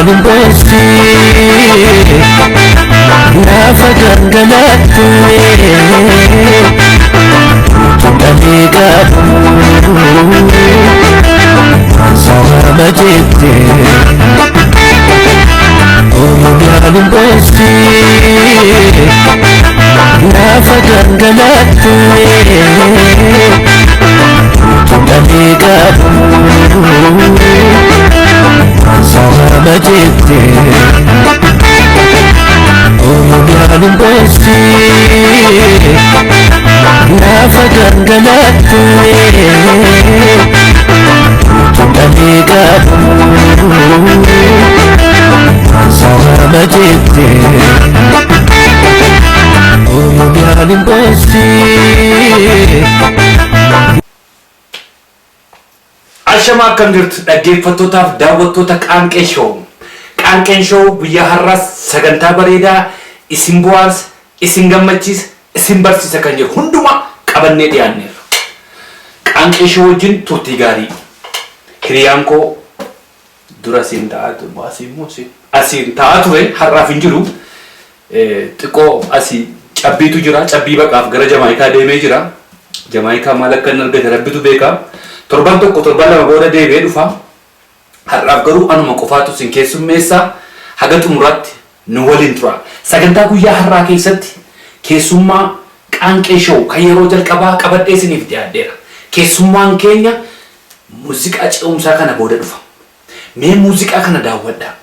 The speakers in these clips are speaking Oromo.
Bosti Nafa gangalatu Tutani gabu Sama majete Oyalim bosti Nafa gangalatu Tutani gabu Sama majete Oyalim bosti Nafa gangalatu Tutani gabu Sama majete Oyalim bosti Ashama kan jirtu dhaggeeffattootaaf daawwattoota Qaanqee Show. Qaanqeen Show guyyaa har'aas sagantaa bareedaa isin bohaarsa, isin gammachiisa, isin barsiisa kan jiru hundumaa qabannee dhiyaanneerra. Qaanqee Show wajjin turtii gaarii. Hiriyaan koo dura asiin taa'aa ture har'aaf hin jiru. Xiqqoo asii cabbiitu jira. Cabbii baqaaf gara Jamaayikaa deemee jira. Jamaayikaa maal akka hin argate rabbitu beeka. Torban tokko torban lama booda deebi'ee dhufa. Har'aaf garuu anuma qofaatu isin keessummeessa. Haga xumuraatti nu waliin tura. Sagantaa guyyaa har'aa keessatti keessummaa Qaanqee Show kan yeroo jalqabaa qabadhee isiniif dhiyaadheera. Keessummaan keenya muuziqaa ce'umsaa kana booda dhufa. Mee muuziqaa kana daawwadhaa.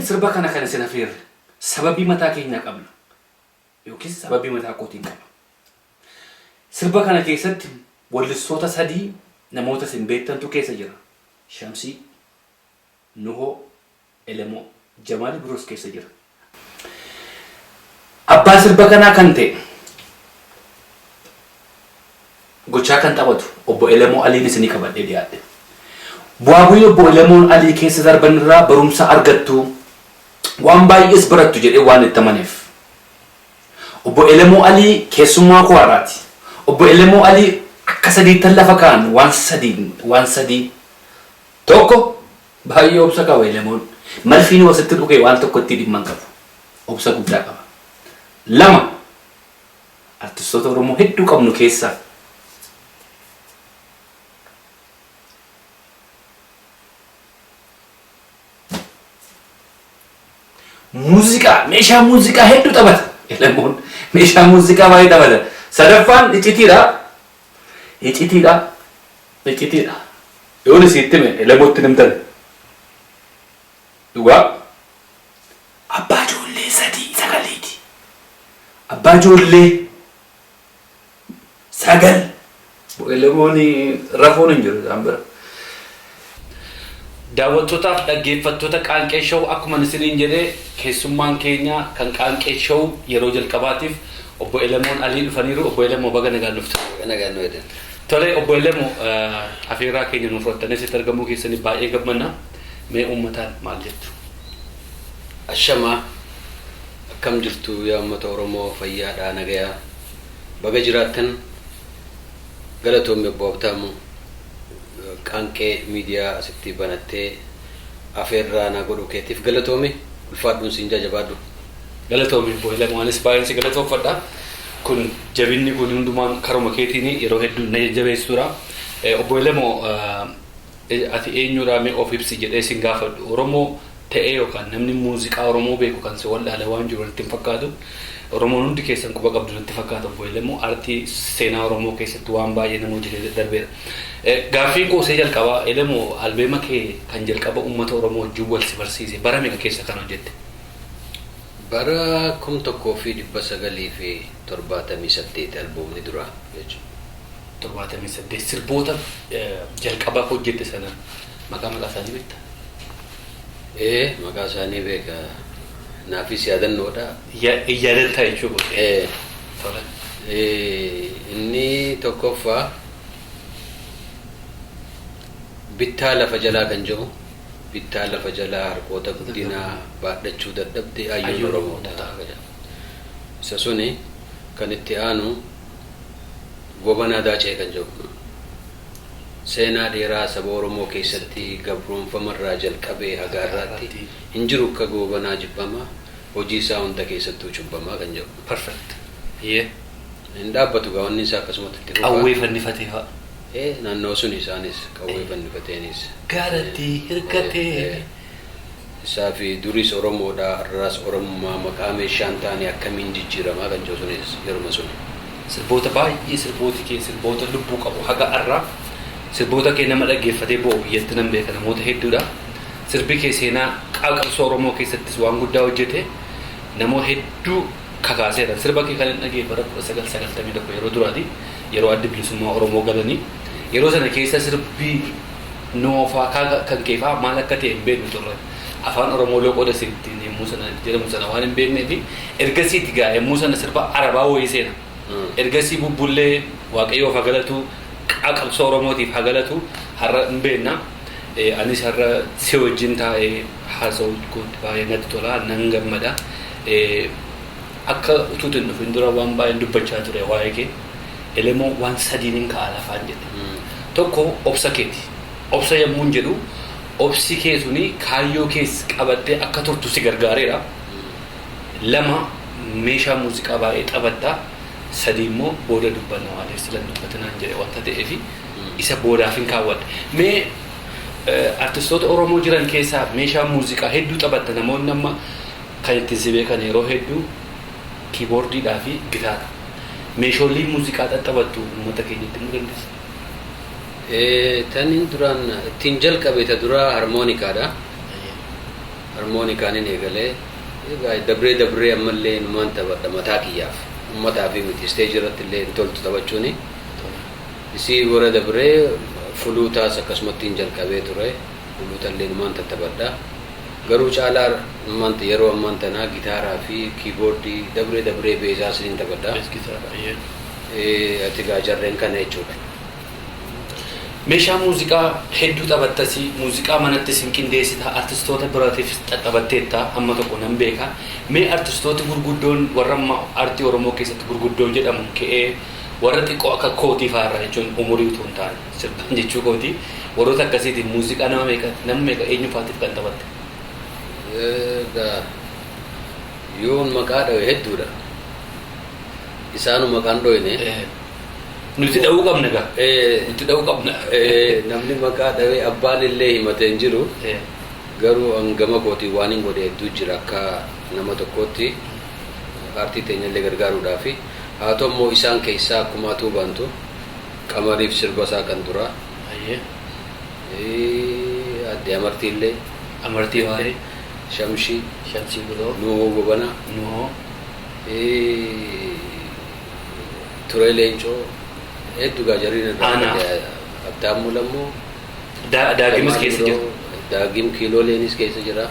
sirba kana kana sinafeer sababii mataa keenya qabna yookiis sababii mataa kootiin qaba. Sirba kana keessatti wallistoota sadii namoota sin beektantu keessa jira. Shamsii, Nuhoo, Elemoo, Jamaal Biroos keessa jira. abbaa sirba kanaa kan ta'e gochaa kan taphatu obbo Elemoo Aliin isinii qabadhee dhiyaadhe. Bu'aa bu'ii obbo Elemoo Alii keessa darban irraa barumsa argattu waan baay'ees barattu jedhee waan itti amaneef. Obbo Elemoo Alii keessummaa koo har'aati. Obbo Elemoo Alii akka sadiittan lafa kaan waan sadii tokko baay'ee obsa qaba Elemoon. Malfiin wasitti dhugee waan tokko itti dhimma qabu. Obsa guddaa qaba. Lama artistoota Oromoo hedduu qabnu keessaa muuziqaa meeshaa muuziqaa hedduu taphata. Elemoon meeshaa muuziqaa baay'ee taphata. Sadaffaan icitiidha. Yoon isitti mee Elemootti nimtan dhugaa abbaa ijoollee 3-9ti. Abbaa ijoollee 9. Elemoon rafuun hin jiru isaan bira. Daawwattootaaf dhaggeeffattoota Qaanqee Show akkuma isiniin jedhee keessummaan keenya kan Qaanqee Show yeroo jalqabaatiif obbo Elemoon Alii dhufaniiru. Obbo Elemoo baga nagaan dhufte. Nagaan nu edan. Tole obbo Elemoo afeerraa keenya nuuf fudhattanii sitti argamuu keessanii baay'ee gammanna. Mee uummataan maal jettu? Ashama akkam jirtu yaa uummata Oromoo fayyaadhaa nagayaa baga jiraattan galatoomii obbo Abtaamu Qaanqee miidiyaa asitti banattee afeerraa na godhu keetiif galatoomii ulfaadhuun siin jajabaadhu. Galatoomii obbo Elemoo anis baay'een si galatoomfadha. Kun jabinni kun hundumaan karuma keetiin yeroo hedduu na jajjabeessudha. Obbo Elemoo ati eenyudha mee of ibsi jedhee sin gaafadhu. Oromoo ta'ee yookaan namni muuziqaa Oromoo beeku kan si wallaale waan jiru natti hin fakkaatu. Oromoon hundi keessan quba qabdu natti fakkaata. Obbo Elemoo aartii seenaa Oromoo keessatti waan baay'ee nama hojjetee darbeera. Gaaffiin qoosee jalqabaa Elemoo albeema kee kan jalqaba uummata Oromoo wajjin wal si barsiise bara meeqa keessa kan hojjette? Bara 1978 albuumni dura jechuudha. 78 sirboota jalqabaa hojjette sana maqaa isaanii beektaa? Maqaa isaanii beeka. Naafis yaadannoodha. Yaadataa jechuudha. Tola. Inni tokkoffaa bittaa lafa jalaa kan jedhu. Bittaa lafa jalaa harkoota guddinaa baadhachuu dadhabde ayyoon Oromoota. Isa suni kan itti aanu gobanaa daacee kan jedhu. Seenaa dheeraa saba Oromoo keessatti gabroonfamarraa jalqabee haga har'aatti hin jiru akka gobanaa jibbamaa hojii isaa hunda keessattuu cubbamaa kan jedhu. Perfect. Hin dhaabbatu gaawwanni isaa akkasumatti itti dhufa. Qawwee fannifatee fa'a. Naannoo sun isaanis qawwee fannifateenis. Gaaratti hirkatee. Isaa fi duris Oromoodha har'aas Oromummaa maqaa meeshaan taane akkamiin jijjiiramaa kan jedhu sunis yeruma sun. Sirboota baay'ee sirbooti kee sirboota lubbuu qabu haga har'aa. Sirboota kee nama dhaggeeffatee bo'u biyyatti nan beeka namoota hedduudha. Sirbi kee seenaa qabsoo Oromoo keessattis waan guddaa hojjete namoota hedduu kakaaseera. Sirba kee kan hin dhaggeeffata 1991 yeroo duraati yeroo adda bilisummaa Oromoo galanii yeroo sana keessa sirbii noofaa kan keefaa maal akka ta'e hin beeknu turre. Afaan Oromoo loqoda sirbiin yemmuu sana jedhamu sana waan hin beekneefi ergasiitti gaa yemmuu sana sirba Arabaa wayii seena. Ergasii bubbullee Waaqayyoof haa galatu qabsoo Oromootiif haa galatu har'a hin beekna. Anis har'a si wajjin taa'ee haasa'uu baay'ee natti tola nan gammada. Akka utuutiin dhufin dura waan baay'een dubbachaa ture waa'ee kee Elemoo waan sadiin hin ka'a lafaan jedhe. Tokko obsa keeti. Obsa yemmuu jedhu obsi kee suni kaayyoo kees qabattee akka turtu si gargaareera. Lama meeshaa muuziqaa baay'ee taphattaa. Sadi immoo booda dubbanna waan silan dubbatanaan jedhe wanta ta'eefi isa boodaaf hin kaawwadhe. Mee artistoota Oromoo jiran keessaa meeshaa muuziqaa hedduu taphatta namoonni amma kan ittiin si beekan yeroo hedduu kiiboordiidhaa fi gitaara. Meeshaalee muuziqaa taphattu uummata keenyatti nu dandeessa. Taniin duraan ittiin jalqabe ta dura harmoonikaadha. Harmoonikaan hin eegalee dabree ammallee numaan taphadha mataa kiyyaaf. Uummataa fi miti isteejii irratti illee toltu taphachuuni. Isii warra dabree fuluutaas akkasumatti hin jalqabee ture. Fuluuta illee numaan taphadha. garuu caalaa ammanta yeroo ammantana gitaaraa fi kiiboordii dabree beezaa siniin taphadha. Ati gaa jarreen kana jechuudha. Meeshaa muuziqaa hedduu taphattasii muuziqaa manatti sin qindeessita artistoota biraatiif taphatteetta hamma tokko nan beeka. Mee artistoota gurguddoon warra amma aartii Oromoo keessatti gurguddoon jedhamu ka'ee warra xiqqoo akka kootii fa'aarra jechuun umurii utuu hin taane sirban jechuu kooti warroota akkasiitiin muuziqaa nama meeqa eenyu fa'aatiif kan taphatte? Yoon maqaa dhawe hedduudha. Isaanu maqaan dhoyne. Nuti dha'uu qabna gaa. Nuti dha'uu qabna. Namni maqaa dhawee abbaan illee himatee hin jiru. Garuu hangama kootii waan hin godhe hedduu jira akka nama tokkootti aartii teenya illee gargaaruudhaaf. Haa ta'u immoo isaan keessaa akkuma atuu bantu qamariif sirba isaa kan dura. Adde amartii illee. Amartii waa'ee. Shamshii biroo. Nuhoo Gobana. Nuhoo. Turee Leencoo. Hedduu gaa jarriin Aanaa. Abdaamuu Lammoo. Daagimis keessa jira. Daagim kiiloleenis keessa jira.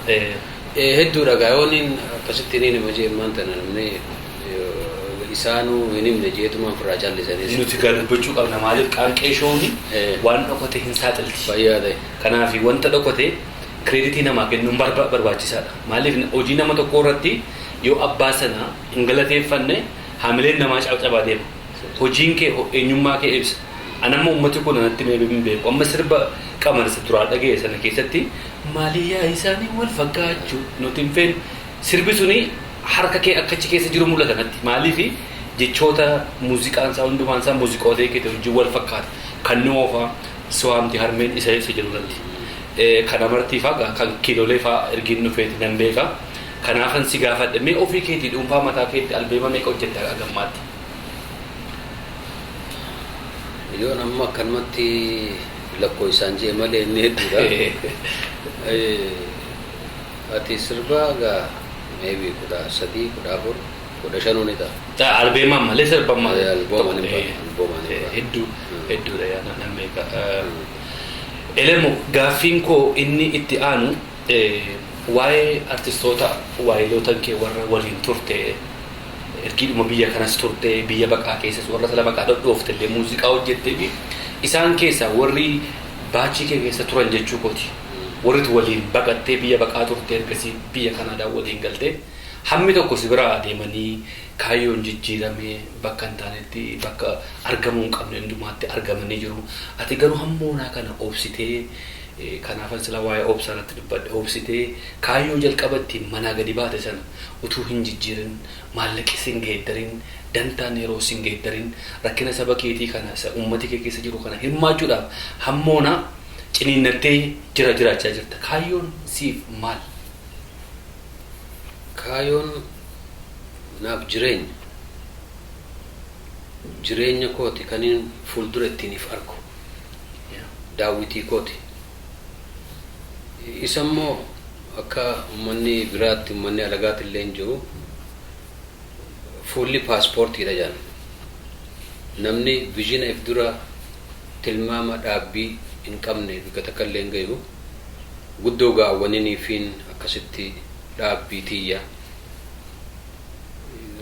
Hedduudha gaa yooniin akkasitti niin hima jeemmaan tana namni isaanuu hin himne jeetumaan firraa callisanis. Nuti dubbachuu qabna maaliif qaanqee shooni waan dhokote hin saaxilti. Fayyaa ta'e. Kanaaf wanta dhokote kireeditii namaa kennuun barbaachisaadha. Maaliif hojii nama tokko irratti yoo abbaa sana hin galateeffanne haamileen namaa cabcabaa deema. Hojiin kee eenyummaa kee ibsa. Anamma uummati kun anatti meebii hin beeku. Amma sirba qamarsa turaa dhaga'e sana keessatti maaliyyaa isaanii wal fakkaachuu nuti hin feene sirbi suni harka kee akkachi keessa jiru mul'ata natti. Maaliif jechoota muuziqaan isaa hundumaan isaa muuziqoota keetti hojii wal fakkaata. Kan nu oofaa siwaamti harmeen isa jiru natti. Kan amartii fa'aa kan kiilolee fa'aa ergiin dhufeeti nan beeka. Kanaafan si gaafadhe mee ofii keetii dhuunfaa mataa keetti albeema meeqa hojjette gammaatti? Yoon amma akkanumatti lakkoo isaan jee malee inni hedduudha. Ati sirbaa gaa meebii 13, 14, 15 ni ta'a. Albeemaan malee sirban malee. Alboomaan hedduudha yaa nan beeka. Elemo gaaffiin koo inni itti aanu waa'ee artistoota waayilootan kee warra waliin turte ergiidhuma biyya kanas turte biyya baqaa keessas warra sala baqaa dhodhoofte illee muuziqaa hojjettee fi isaan keessaa warri baachii kee keessa turan jechuu kooti. Warri waliin baqattee biyya baqaa turte ergasii biyya Kanaadaa waliin galtee hammi tokko si biraa adeemanii kaayyoon jijjiiramee bakka hin taanetti bakka argamuu hin qabne hundumaatti argamanii jiru. Ati garuu hammoonaa kana obsitee kanaafan sila waa'ee obsaarratti dubbadhe obsitee kaayyoo jalqabatti manaa gadi baate sana utuu hin jijjiirin maallaqi sin geeddarin dantaan yeroo sin geeddarin rakkina saba keetii kana isa uummati kee keessa jiru kana hirmaachuudhaaf hammoonaa ciniinnattee jiraachaa jirta. Kaayyoon siif maal? Kaayyoon naaf jireenya kooti kaniin fuuldura ittiiniif argu daawwitii kooti. Isa immoo akka uummanni biraatti uummanni alagaatti illee hin jiru fuulli paaspoortiidha jedhan. Namni viizhina if dura tilmaama dhaabbii hin qabne bika takka illee hin gahu guddoo gaawwaniniifiin akkasitti dhaabbii tiyya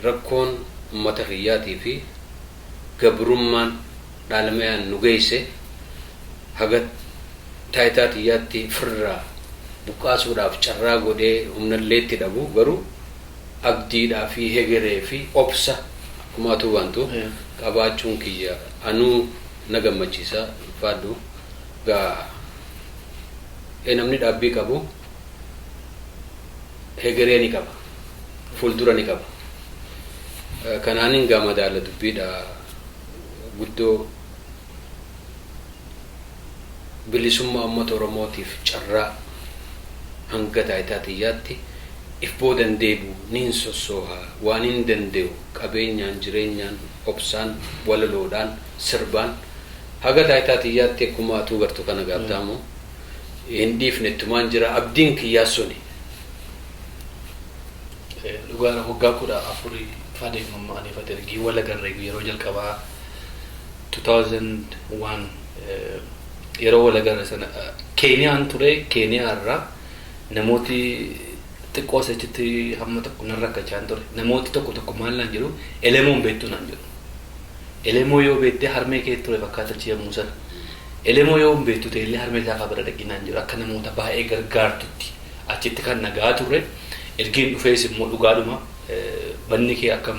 rakkoon uummata kiyyaatii fi gabrummaan dhaalmayaan nu geesse haga taayitaa tiyyaatti firraa buqqaasuudhaaf carraa godhee humnalleetti dhabu garuu abdiidhaa fi hegeree fi obsa akkumaatu wantu qabaachuun kiyya anuu na gammachiisa faaddu gaa namni dhaabbii qabu hegeree ni qaba fuuldura ni qaba. Kanaanin gaa madaala dubbiidha guddoo bilisummaa uummata Oromootiif carraa hanga taayitaa tiyyaatti if boodan deebi'u niin sossoohaa waan hin danda'u qabeenyaan jireenyaan obsaan walaloodhaan sirbaan haga taayitaa tiyyaatti akkuma atuu gartu kana gaabtaamu hin dhiifnettumaan jira abdiin kiyyaa suni. Dhugaadha waggaa 14 fadeeffamanii fatergii wala garreegu yeroo jalqabaa 2001 yeroo wala garre sana Keeniyaan ture Keeniyaa irraa namooti xiqqoo achitti hamma tokko narra rakkachaan ture namooti tokko maal naan jedhu elemoon beektu naan jedhu elemoo yoo beektee harmee kee ture fakkaatachi yommuu sana elemoo yoo beektu ta'ellee harmee isaa bira dhaqinaan jedhu akka namoota baay'ee gargaartutti achitti kan nagaa ture ergiin dhufees immoo dhugaadhuma banni kee akka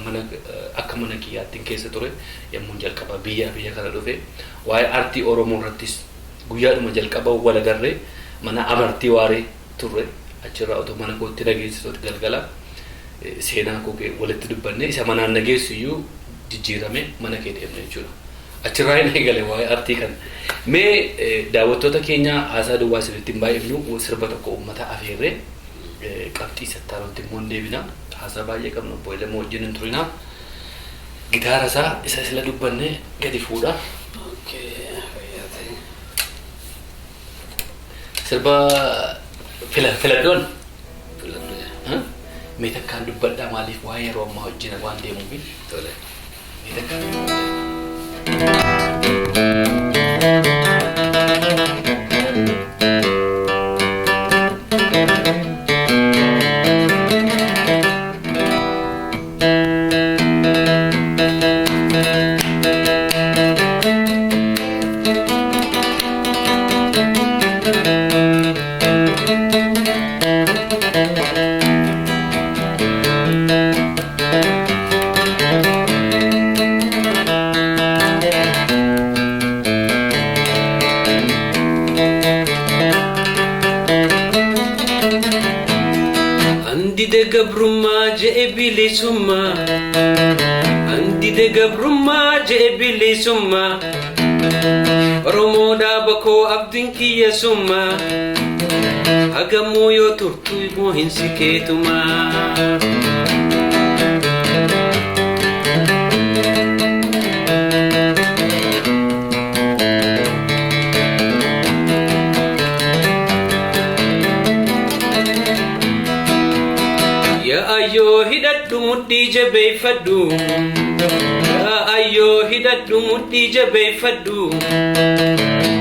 mana kiyyaatti keessa ture yommuu jalqaba biyya kana dhufe waa'ee aartii Oromoo irrattis guyyaadhuma jalqaba wal agarree mana amartii waaree ture achirraa otoo mana kootti dhageessitooti galgala seenaa koo walitti dubbanne isa manaan dhageessu iyyuu jijjiirame mana kee deemne jechuudha. Achirraa hin eegale waa'ee aartii kan mee daawwattoota keenya haasaa duwwaa isinitti hin baay'ifnu sirba tokko uummata afeerree qabxii sattaarotti immoo hin deebina haasaa baay'ee qabnu obbo Elemoo wajjin hin turinaa gitaara isaa isa sila dubbanne gadi fuudha. Sirba filaddoon mee takkaan dubbadhaa maaliif waa'ee yeroo ammaa wajjin waan deemuufi tole mee takkaan bilisumma Oromoo dhaabakoo abdiin kiyya summa hagamuu yoo turtu immoo hin sikeetuma yaa ayyoo hidhadhu mudhii jabeeffadhu ayo hidadhu mudhii jabeeffadhu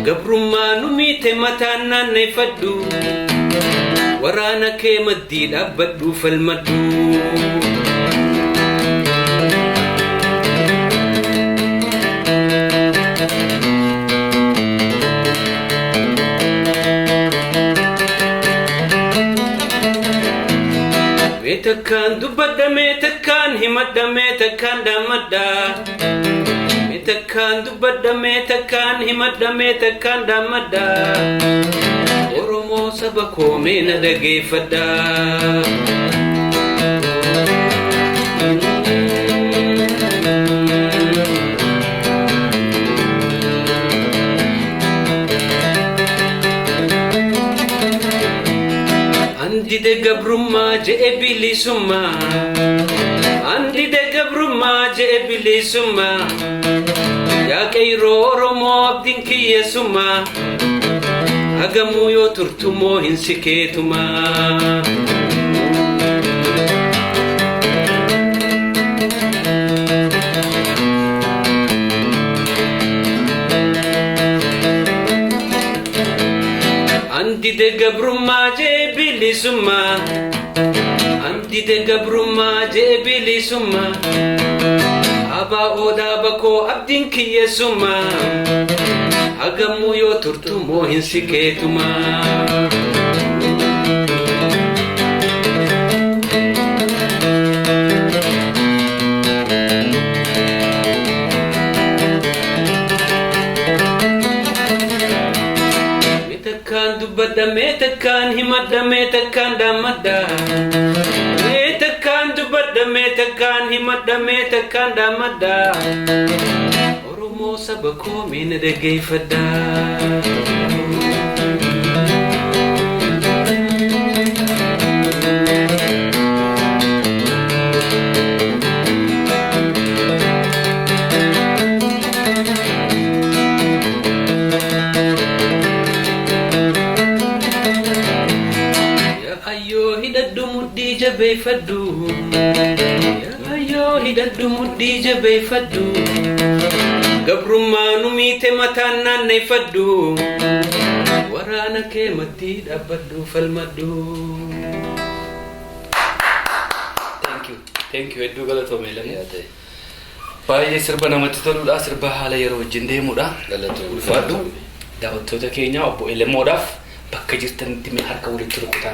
gabrummaa nu miite mataan naanneffadhu waraana kee maddii dhaabbadhu falmadhu meetakaan dubbadha meetakaan himadha meetakaan dhammadha meetakaan dubbadha meetakaan himadha meetakaan dhammadha Oromoo saba koo mee na dhageeffadha Andide gabrummaa je'e bilisummaa Andide gabrummaa je'e bilisummaa yaa qeyroo Oromoo abdiin kiyyesummaa hagamuu yoo turtu moo hin sikeetumaa Andide gabrummaa je'e bilisummaa Andide gabrummaa je'e bilisummaa Abaa odaa bakoo abdiin kiyyesummaa hagamuu yoo turtu moo hin sikeetumaa meetakaan dubbadha meetakaan himadha meetakaan dhammadha meetakaan dubbadha meetakaan himadha meetakaan dhammadha Oromoo saba koo mee na dhageeffadha hidadhu mudhii jabeeffadhu ayyoo hidadhu mudhii jabeeffadhu gabrummaa nu miite mataan naanneffadhu waraana kee maddii dhaabbadhu falmadhu. Thank you hedduu galatoomee lamu. Yaate Baay'ee sirba namatti toludha. Sirba haala yeroo wajjin deemudha. galatoomee. Ulfaadhu daawwattoota keenya obbo Elemoodhaaf bakka jirtanitti mee harka walitti rukutaa.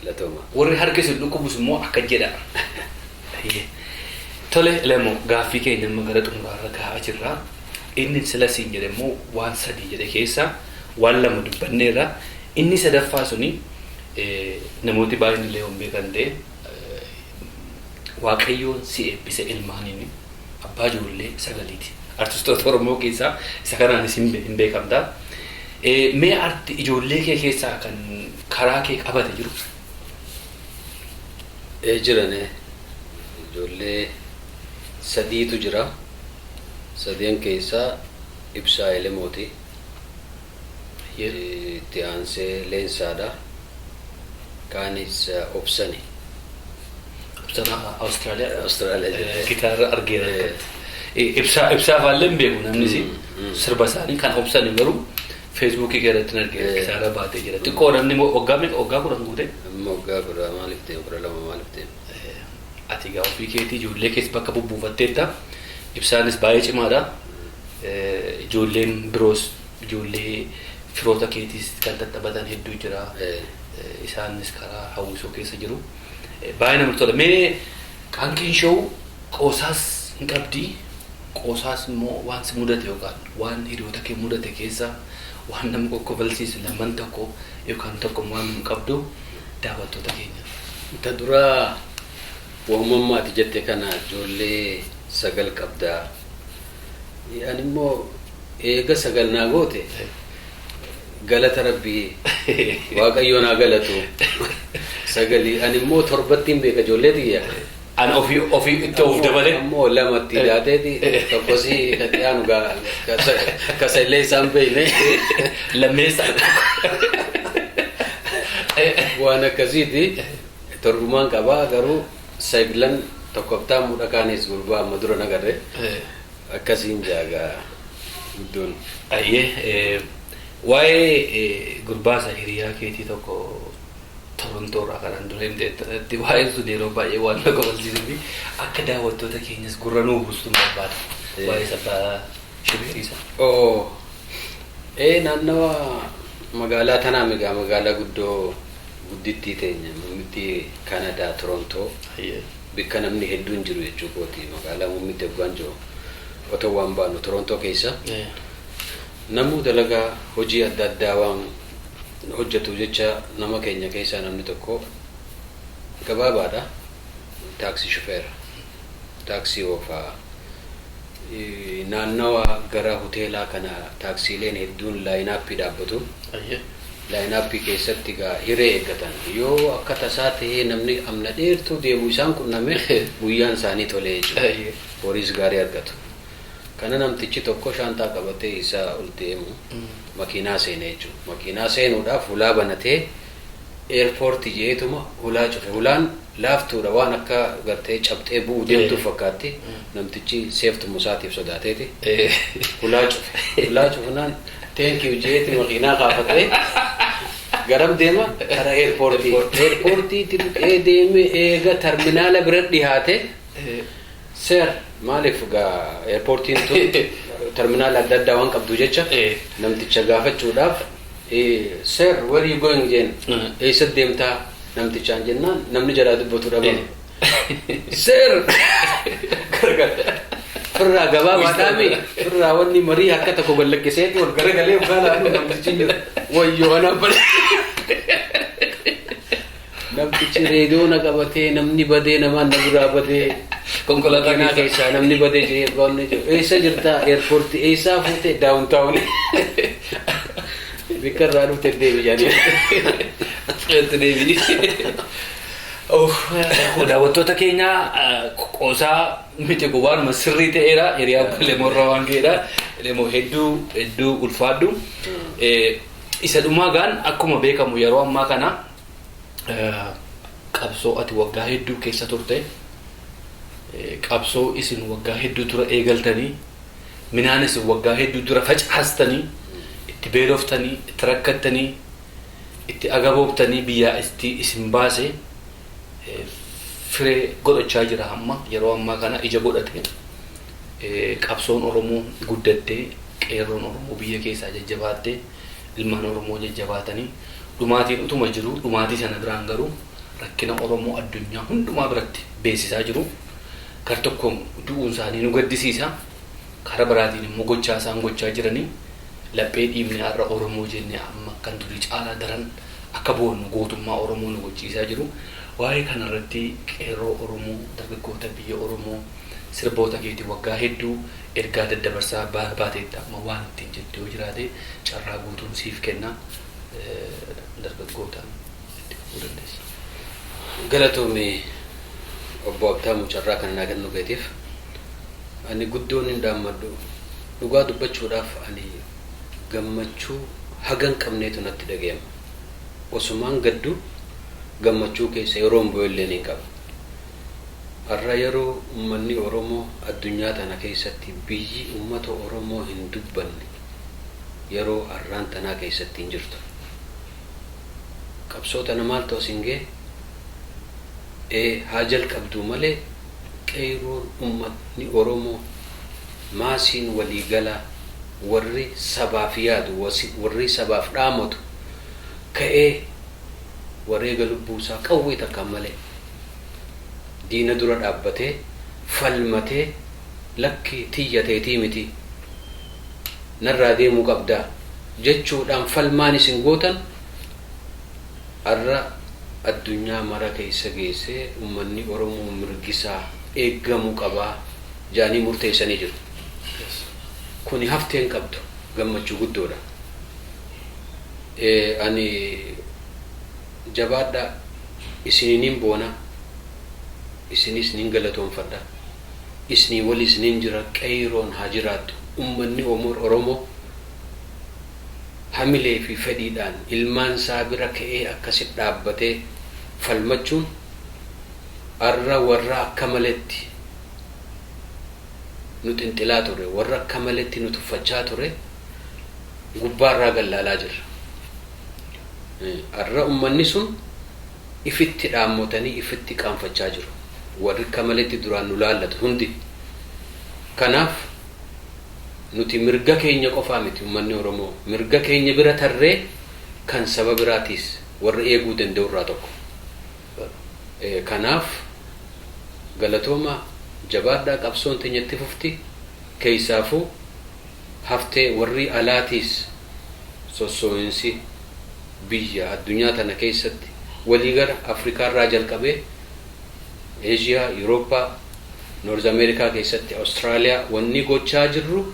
Galatooma. Warri harka isin dhukkubus immoo akka jedha. Tole Elemoo gaaffii keenya amma gara xumuraarra gahaa jirra. Inni sila siin jedhe immoo waan sadii jedhe keessa waan lama dubbanneerra. Inni sadaffaa suni namooti baay'een illee hin beekan ta'e Waaqayyoon si eebbise ilmaaniin abbaa ijoollee sagaliiti. Artistoota Oromoo keessaa isa kanaanis hin beekamta. Mee arti ijoollee kee keessaa kan karaa kee qabate jiru? Jirane ijoollee sadiitu jira. Sadeen keessaa Ibsaa Elemooti. Itti aansee Leensaadha. Kaanis Obsani. Sana Austraaliyaa Austraaliyaa gitaara argeera. Ibsaa faallee hin beeku namni sirba isaanii kan obsan garuu Feesbuukii irratti argeera gitaara baatee jira. Xiqqoo namni waggaa 10 guute. Waggaa 10 maaliif ta'e 12 maaliif ta'e. Ati gaa ofii keetii ijoollee keessa bakka bubbuufatteetta. Ibsaanis baay'ee cimaadha. Ijoolleen biroos ijoollee firoota keetiis kan taphatan hedduu jira. Isaanis karaa hawwisoo keessa jiru. Baay'ee namatti tola. Mee Qaanqeen Show qoosaas hin qabdi. Qoosaas immoo waan si mudate yookaan waan hiriyoota kee mudate keessa waan nama kokkobalchiisu lamaan tokko yookaan tokko waan hin qabdu daawwattoota keenya. Ta dura uumammaati jette kana ijoollee 9 qabdaa. Ani immoo eega 9 naa goote galata Rabbii Waaqayyoon haa galatu. 9 ani immoo 7 beeka ijoollee tiyya. Ani ofii itti of dabalee ammoo 2 ilaateeti tokkosii kadhiyaanu kasa illee isaan beekne lammeessa. Waan akkasiiti torbumaan qabaa garuu 9 tokkoftaa muudha kaanis gurbaa amma dura nagarre akkasiin jaagaa guddoon. Ayyee waa'ee gurbaa hiriyaa keetii tokko Toronto irraa kan dura himteetti waa'ee sun yeroo baay'ee waan na qabalchiisuuf akka daawwattoota keenyas gurra nuu buustu barbaada. Waa'ee sabbaa Shibeeriisa. Naannawa magaalaa tanaa migaa magaalaa guddittii teenya muummitti Kanadaa Toronto bakka namni hedduun jiru jechuukooti magaalaa muummitti eeggan jiru otoo waan baanu Toronto keessa namuu dalagaa hojii adda addaa waan hojjetu jecha nama keenya keessaa namni tokko gabaabaadha taaksii shufeera taaksii oofaa naannawa gara hoteelaa kana taaksiileen hedduun laayinaappii dhaabbatu laayinaappii keessatti gaa hiree eeggatan yoo akka tasaa ta'ee namni amna dheertuu deemu isaan qunname guyyaan isaanii tolee jechuudha horiis gaarii argatu. Kana namtichi tokko shaantaa qabatee isaa ol deemu makiinaa seenee jechuudha. Makiinaa seenuudhaaf hulaa banatee eerpoortii jeetuma hulaa cufe. Hulaan laaftuudha waan akka gartee cabxee bu'uu deemtu fakkaatti namtichi seeftumu isaatiif sodaateeti. Hulaa cufe. Hulaa cufnaan thank you jeeti makiinaa kaafatee garam deema kara eerpoortii. Eerpoortiitti dhufee deeme eega terminaala bira dhiyaate seer maaliif gaa eerpoortiin tun terminaala adda addaa waan qabdu jecha namticha gaafachuudhaaf sir where you going jeen eessa deemtaa namtichaan jennaan namni jalaa dubbatu dhaban sir firraa gabaabaadhaami firraa wanni marii akka tokko gallakkiseeti wal garagalee uffaalaa namtichi jiru wayyoo anaa bale namtichi reediyoona qabatee namni badee namaan na biraa badee konkolaataa keessaa namni badee jee baanne jiru eessa jirtaa eerpoortii eessaa fuutee daawuntaawun bikka irraa dhufte deebi jaanii daawwattoota keenya qoosaa miti waanuma sirrii ta'eera hiriyaa Lemoorraa waan ga'eedha. Lemoo hedduu ulfaadhu. Isa dhumaa gaan akkuma beekamu yeroo ammaa kana qabsoo ati waggaa hedduu keessa turte qabsoo isin waggaa hedduu dura eegaltanii minaan isin waggaa hedduu dura facaastanii itti beeloftanii, itti rakkattanii, itti agabooftanii biyyaa isin baase firee godhachaa jira amma yeroo ammaa kana ija godhate qabsoon Oromoo guddattee qeerroon Oromoo biyya keessaa jajjabaattee ilmaan Oromoo jajjabaatanii dhumaatiin utuma jiru dhumaatii sana biraan garuu rakkina Oromoo addunyaa hundumaa biratti beeksisaa jiru. Kar tokkoon du'uun isaanii nu gaddisiisa. Karaa biraatiin immoo gochaa isaan gochaa jiranii laphee dhiibne har'a Oromoo jennee amma kan durii caalaa daran akka boonnu gootummaa Oromoo nu gochiisaa jiru. Waa'ee kanarratti qeerroo Oromoo dargaggoota biyya Oromoo sirboota keetii waggaa hedduu ergaa daddabarsaa baateetta amma waan ittiin jettu yoo jiraate carraa guutuun siif kenna dargaggootaan itti fufuu dandeessa. Galatoomii obbo Abtaamuu carraa kana naa kennu keetiif ani guddoon hin dhaammadhu dhugaa dubbachuudhaaf ani gammachuu hagan qabneetu natti dhaga'ama. Osumaan gaddu gammachuu keessa yeroon bo'ellee ni qaba. Har'a yeroo uummanni Oromoo addunyaa tana keessatti biyyi uummata Oromoo hin dubbanne yeroo har'aan tanaa keessatti hin jirtu. Qabsoota maal ta'u singee haa jalqabdu malee qeerroon uummatni Oromoo maasiin waliigala warri sabaaf yaadu warri sabaaf dhaamatu ka'ee wareega lubbuusaa qawwee takka malee diina dura dhaabbatee falmatee lakki tiyyateetii miti narraa deemuu qabdaa jechuudhaan falmaan isin gootan har'a addunyaa mara keessa geessee uummanni Oromoo mirgisaa eeggamuu qabaa jaanii murteessanii jiru. Kuni hafteen qabdu gammachuu guddoodha. Ani jabaadha isiniin boona isinis nin galatoonfadha isinii walis nin jira qeerroon haa jiraattu uummanni Oromoo hamilee fi fedhiidhaan ilmaan isaa bira ka'ee akkasitti dhaabbatee falmachuun har'a warra akka maletti nu xinxilaa ture warra akka maletti nu tuffachaa ture gubbaarraa gallaalaa jirra. Har'a uummanni sun ifitti dhaammotanii ifitti qaanfachaa jiru warri akka maletti duraan nu laallatu hundi. Kanaaf nuti mirga keenya qofaa miti uummanni Oromoo mirga keenya bira tarree kan saba biraatiis warra eeguu danda'u irraa tokko. Kanaaf galatooma jabaadhaa qabsoon teenyatti fufti keessaafuu haftee warri alaatiis sossoo'insi biyya addunyaa tana keessatti waliigala Afrikaa irraa jalqabee Aasiyaa, Yurooppaa, Noorz Ameerikaa keessatti Awustiraaliyaa wanni gochaa jirru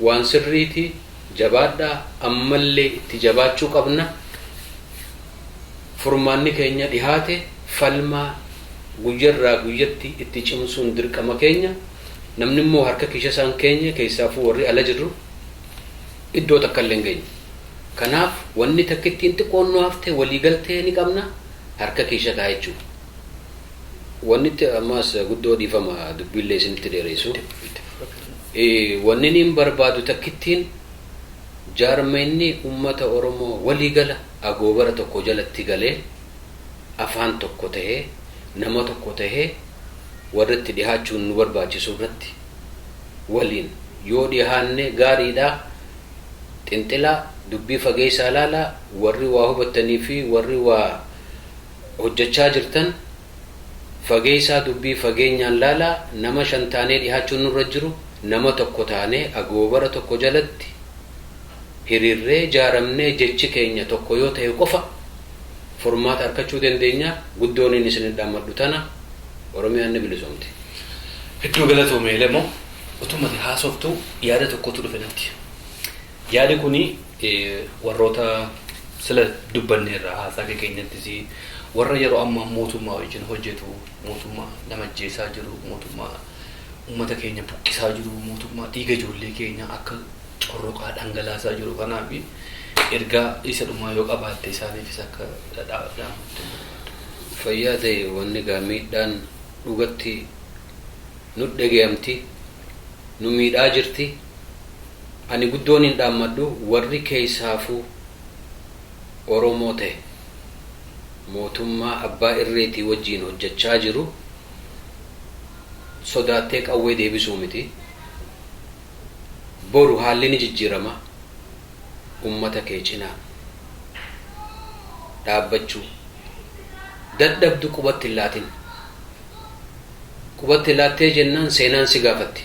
waan sirriiti jabaadhaa ammallee itti jabaachuu qabna. Furmaanni keenya dhihaate falmaa guyyarraa guyyatti itti cimsuun dirqama keenya. Namni immoo harka kiisha isaan keenya keessaafuu warri ala jirru iddoo takka illee hin geenye. Kanaaf wanni takka ittiin xiqqoonnoo haftee waliigaltee ni qabna harka kiisha kaa jechuudha. Wanni ammas guddoo dhiifama dubbiillee isinitti dheeressu. Wanni niin barbaadu takka ittiin jaarmeenni uummata Oromoo waliigala agoobara tokko jalatti galee afaan tokko tahee nama tokko tahee warratti dhihaachuun nu barbaachisu irratti waliin yoo dhihaanne gaariidha. Xinxilaa dubbii fageessaa laalaa warri waa hubattanii fi warri waa hojjechaa jirtan fageessaa dubbii fageenyaan laalaa nama 5 taanee dhihaachuun nurra jiru nama tokko taanee agoobara tokko jalatti hiriirree jaaramnee jechi keenya tokko yoo ta'e qofa furmaata argachuu dandeenya. Guddoon inni isin dhaammadhu tana Oromiyaan ni bilisoomti. Hedduu galatoomee lemoo utumati haasoftu yaada tokkotu dhufe natti. Yaadi kuni warroota sila dubbanneerra haasaa keenyattis warra yeroo ammaa mootummaa wajjin hojjetu mootummaa nama ajjeesaa jiru mootummaa uummata keenya buqqisaa jiru mootummaa dhiiga ijoollee keenya akka corroqaa dhangalaasaa jiru. Kanaaf ergaa isa dhumaa yoo qabaatte isaaniifis akka dhadhaadhaan fayyaa ta'e wanni gaamiidhaan dhugatti nu dhaga'amti nu miidhaa jirti ani guddoon hin dhaammadhu warri keessaafuu Oromoo ta'e mootummaa abbaa irreetii wajjiin hojjechaa jiru sodaattee qawwee deebisuu miti boru haalli ni jijjiirama ummata kee cinaa dhaabbachuu dadhabdu qubatti laattee jennaan seenaan si gaafatti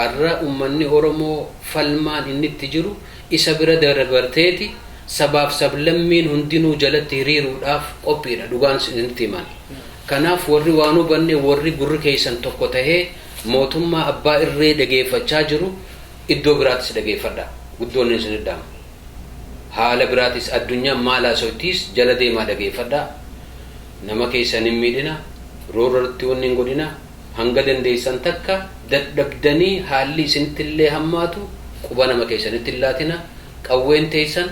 arra ummanni Oromoo falmaan inni itti jiru isa bira darbarteeti sabaaf sablammiin hundinuu jalatti hiriiruudhaaf qophiidha dhugaan isinitti himan kanaaf warri waan hubanne warri gurri keessan tokko tahee mootummaa abbaa irree dhageeffachaa jiru iddoo biraattis dhageeffadha guddoon isin dhaama haala biraatis addunyaa maalaa soittis jala deemaa dhageeffadha nama keessan hin miidhina roorratti wanni hin godhina hanga dandeessan takka dadhabdanii haalli isinittillee hammaatu quba nama keessanitti laatina qawween teessan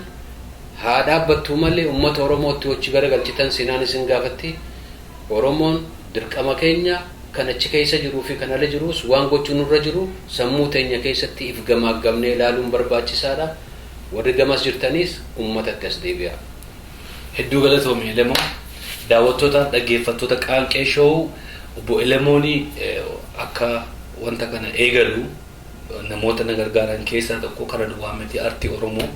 haa dhaabbattu malee ummata Oromootti wajji garagalchitan seenaan isin gaafatti Oromoon dirqama keenya kan achi keessa jiruu fi kan ala jirus waan gochuun irra jiru sammuu teenya keessatti if gamaagamnee ilaaluun barbaachisaadha warri gamas jirtanis ummatatti as deebi'a. Hedduu galatoomii Elemoo daawwattoota dhaggeeffattoota Qaanqee Show obbo Elemooni akka wanta kana eegalu namoota na gargaaran keessaa tokko kara duwwaa miti artii Oromoo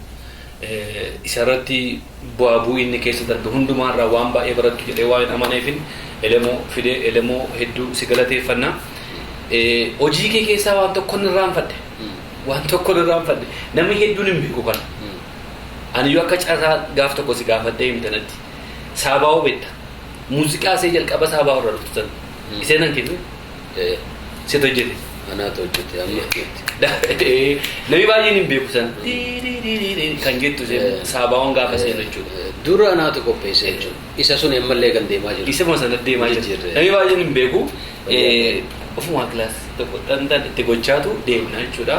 isarratti bu'aa bu'ii inni keessa darbe hundumaarraa waan baay'ee barattu jedhee waan hin amaneefin Elemoo fidee Elemoo hedduu si galateeffanna. Hojii kee keessaa waan tokko irraanfadhe namni hedduun hin beeku kana ani yoo akka carraa gaaf tokko si gaafadhee himtanatti Saabaa'oo beekta muuziqaa see jalqaba Saabaa'oo irraa dhuftan iseenan kennu seet hojjete anaatu hojjete amma namni baay'een hin beeku san kan jettu Saabaa'oon gaafa seenu jechuudha dura anaatu qopheesse jechuudha isa sun ammallee kan deemaa jiru isa sana deemaa jiru namni baay'een hin beeku ofuma kilaas tokko dhandaan itti gochaatu deemna jechuudha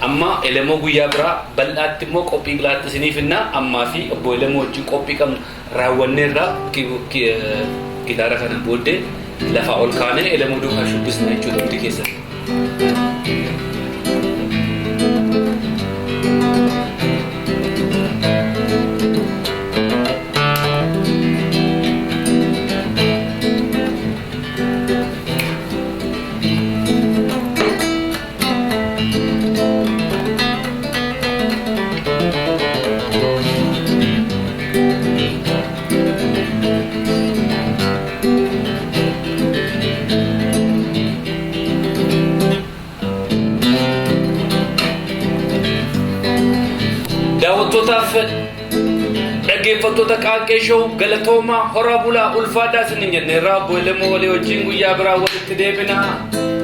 amma Elemoo guyyaa biraa bal'aatti immoo qophii bilaatti isiniif hinna ammaa fi obbo Elemoo wajjin qophii qabnu raawwanneerraa gitaara kana booddee lafa ol kaanee Elemoo duukaa shubbisna jechuudha hundi keessatti. dhaggeeffattoota Qaanqee Show galatoomaa horaa bulaa ulfaadaa isin jenneerraa obbo Elemoo walii wajjin guyyaa biraa walitti deebinaa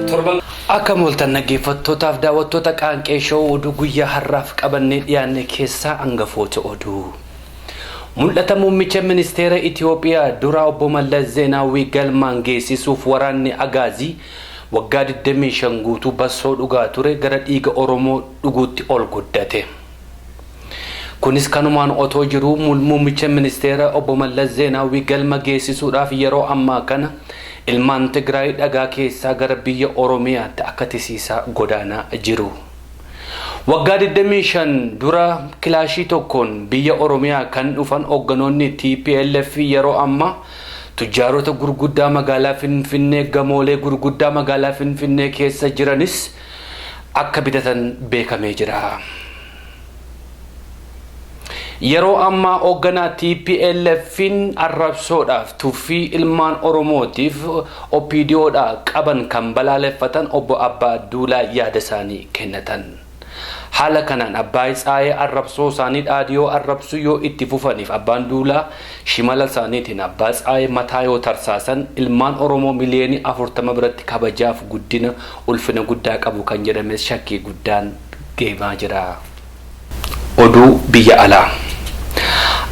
torban akka mooltan dhaggeeffattootaaf daawwattoota Qaanqee Show oduu guyyaa har'aaf qabannee dhiyaanne keessaa hangafoota oduu mul'ata muummicha ministeera Itoophiyaa duraa obbo Mallas Zeenaawii galmaan geessisuuf waraanni Agaazii waggaa 25 guutuu bassoo dhugaa ture gara dhiiga Oromoo dhuguutti ol guddate. kunis kanumaan otoo jiru muummicha ministeera obbo Mallas Zeenaawii galma geessisuudhaaf yeroo ammaa kana ilmaan Tigraay dhagaa keessaa gara biyya Oromiyaatti akka tisiisaa godaanaa jiru. Waggaa 25 dura kilaashii tokkoon biyya Oromiyaa kan dhufan hogganoonni TPLF yeroo ammaa tujjaarota gurguddaa magaalaa Finfinnee gamoolee gurguddaa magaalaa Finfinnee keessa jiranis akka bitatan beekamee jira. yeroo ammaa hoogganaa TPLFin arrabsoodhaaf tuffii ilmaan Oromootiif OPDOdha qaban kan balaaleffatan obbo Abbaa Duulaa yaada isaanii kennatan. haala kanaan Abbaa Tsaayee arrabsoo isaanii dhaadiyoo arrabsuu yoo itti fufaniif Abbaan Duulaa shimala isaaniitiin Abbaa Tsaayee mataa yoo tarsaasan ilmaan Oromoo miliyoonii 40 biratti kabajaaf guddina ulfina guddaa qabu kan jedhames shakkii guddaan geemaa jira. oduu biyya alaa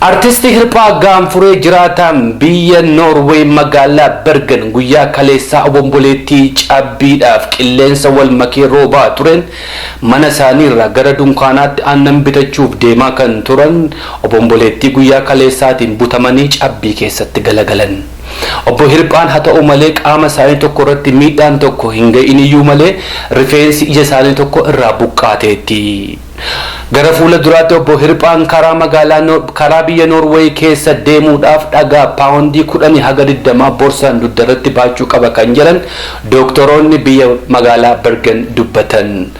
artisti Hirphaa Gaanfuree jiraataan biyya Norway magaalaa Bergen guyyaa kaleessaa obomboleettii cabbiidhaaf qilleensa wal makee roobaa turen mana isaaniirraa gara dunkaanaatti aannan bitachuuf deemaa kan turan obomboleettii guyyaa kaleessaatiin butamanii cabbii keessatti galagalan. obbo hirphaan haa ta'u malee qaama isaanii tokko irratti miidhaan tokko hin ga'iniyyuu malee rifeensi ija isaanii tokko irraa buqqaateetti. Gara fuula duraatti obbo hirphaan karaa biyya Noorweey keessa deemuudhaaf dhagaa paawundii 10 haga 20 borsaan duddarratti baachuu qaba kan jedhan dooktoroonni biyya magaalaa Bergen dubbatan.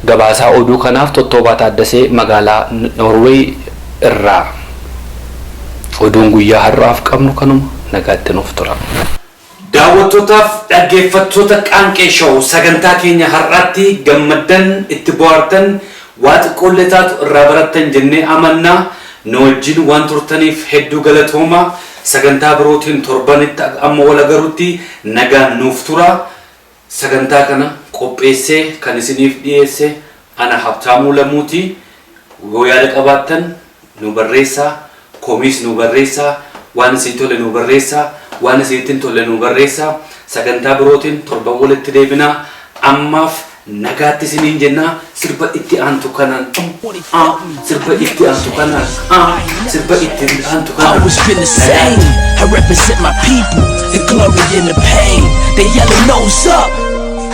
Gabaasaa oduu kanaaf Tottobaa Taaddasee magaalaa Noorweey irraa. Oduun guyyaa har'aaf qabnu kanuma nagaatti nuuf tura. Daawwattootaaf dhaggeeffattoota Qaanqee Show sagantaa keenya har'aatti gammaddan itti bohaartan waa xiqqoollee taatu irraa barattan jennee amannaa nu wajjin waan turtaniif hedduu galatooma. Sagantaa birootiin torbanitti amma wal agarutti nagaan nuuf tura. Sagantaa kana qopheessee kan isiniif dhiyeesse ana Habtaamuu Lamuuti. Yoo yaada qabaattan nu barreessaa, koomiis nu barreessaa, waan isin tole nu barreessaa, waan isin tole nu barreessaa. Sagantaa birootiin torban walitti deebinaa. Ammaaf nagaatti isiniin jennaa. Sirba itti aantu kanaan sirba itti aantu kanaan sirba itti aantu kanaan. Always been the same. I represent my people, the glory and the pain. They yelling nose up,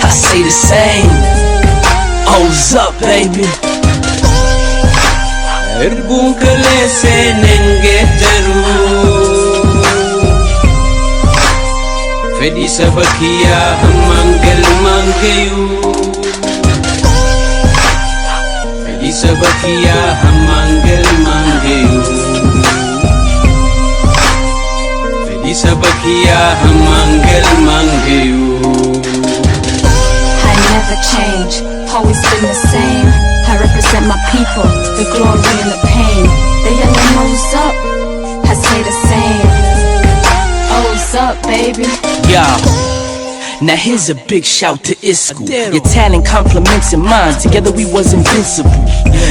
I say the same. O's up, baby. Erbun kalese nengeteru Fedi sabakia mangal mangayu Fedi sabakia mangal mangayu Fedi sabakia mangal mangayu I never change, always been the same. I represent my people, the glory and the pain. The yellow nose up, I say the same. O's up, baby. Yeah. Now here's a big shout to Isku. Your talent complements in mine. Together we was invincible.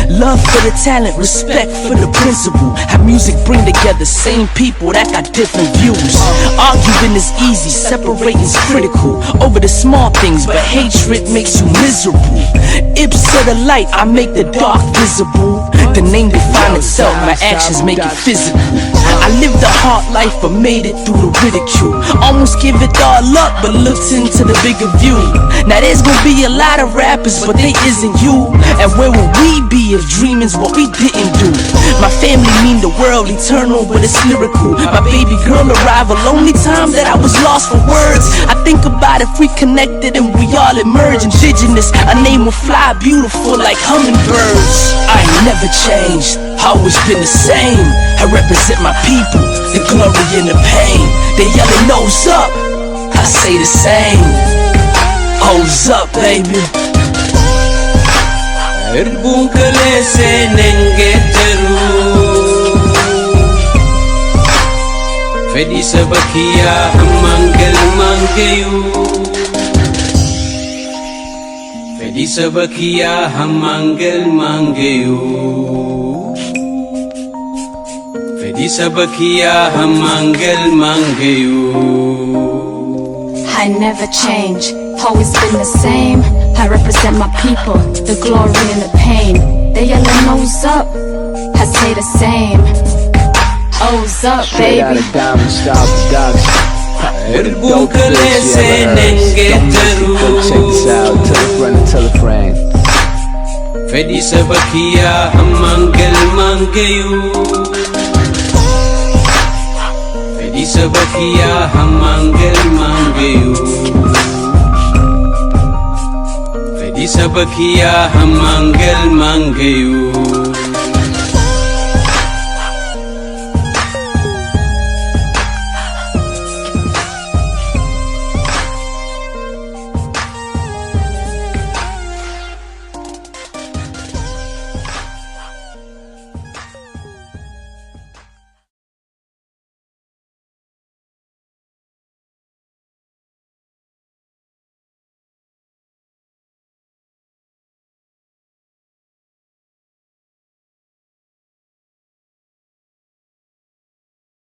Love for the talent, respect for the principle. How music bring together same people that got different views. Arguing is easy, separating's critical. Over the small things, but hatred makes you miserable. Ips to the light, I make the dark visible. The name define itself, my actions make it physical. I lived a hard life but made it through the ridicule. Almost give it all up but looked into the bigger view. Now there's gonna be a lot of rappers but they isn't you. And where would we be if dreaming's what we didn't do? My family mean the world eternal but it's lyrical. My baby girl arrival, only time that I was lost for words. I think about if we connected and we all emerge indigenous, a name will fly beautiful like hummingbirds. I ain't never changed, always been the same. I represent my people, the glory and the pain. They yelling nose up, I say the same. O's up, baby. Erbun kalese nengeteru Fedi sabakia mangal mangayu Fedi sabakia mangal mangayu Fedi sabakia mangal mangayu I never change, always been the same. I represent my people, the glory and the pain. The yellow nose up, I say the same. O's up, baby. Erbun kalese nengeteru Fedi sabakia mangal mangayu Fedi sabakia mangal mangayu Fedi sabakia mangal mangayu